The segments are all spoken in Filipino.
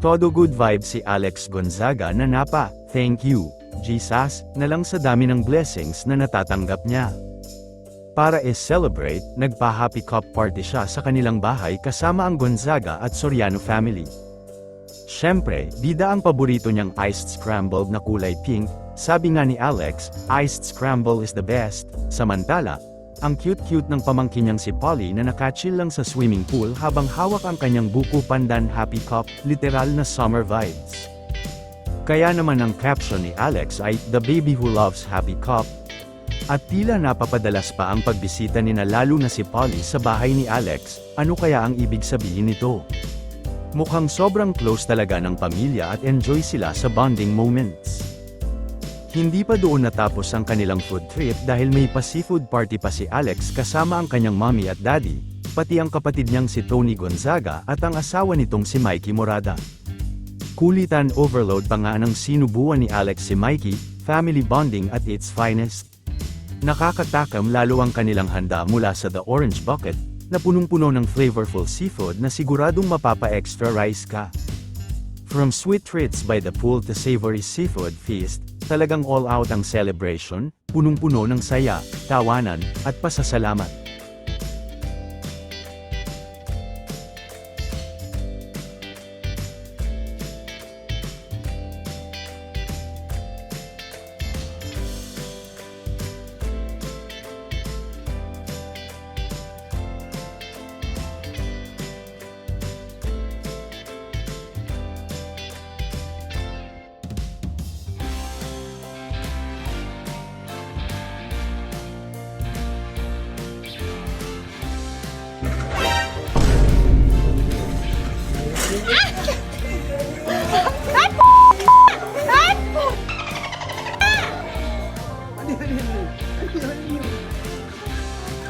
Todo good vibes si Alex Gonzaga na napa, thank you, Jesus, na lang sa dami ng blessings na natatanggap niya. Para i-celebrate, nagpa-happy cup party siya sa kanilang bahay kasama ang Gonzaga at Soriano family. Siyempre, bida ang paborito niyang iced scrambled na kulay pink. Sabi nga ni Alex, iced scramble is the best. Samantala, ang cute-cute ng pamangkin niyang si Polly na nakachill lang sa swimming pool habang hawak ang kanyang buko pandan happy cup, literal na summer vibes. Kaya naman ang caption ni Alex ay, "The baby who loves happy cup." At tila napapadalas pa ang pagbisita nina lalo na si Polly sa bahay ni Alex. Ano kaya ang ibig sabihin nito? Mukhang sobrang close talaga ng pamilya at enjoy sila sa bonding moments. Hindi pa doon natapos ang kanilang food trip dahil may pa-seafood party pa si Alex kasama ang kanyang mommy at daddy, pati ang kapatid niyang si Tony Gonzaga at ang asawa nitong si Mikey Morada. Kulitan overload pa nga ng sinubuan ni Alex si Mikey, family bonding at its finest. Nakakatakam lalo ang kanilang handa mula sa The Orange Bucket, na punong-puno ng flavorful seafood na siguradong mapapa-extra rice ka. From sweet treats by the pool to savory seafood feast, talagang all out ang celebration, punong-puno ng saya, tawanan, at pasasalamat.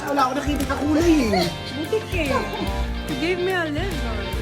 Wala ako nakita ka kulay eh. Butik eh. You gave me a lizard.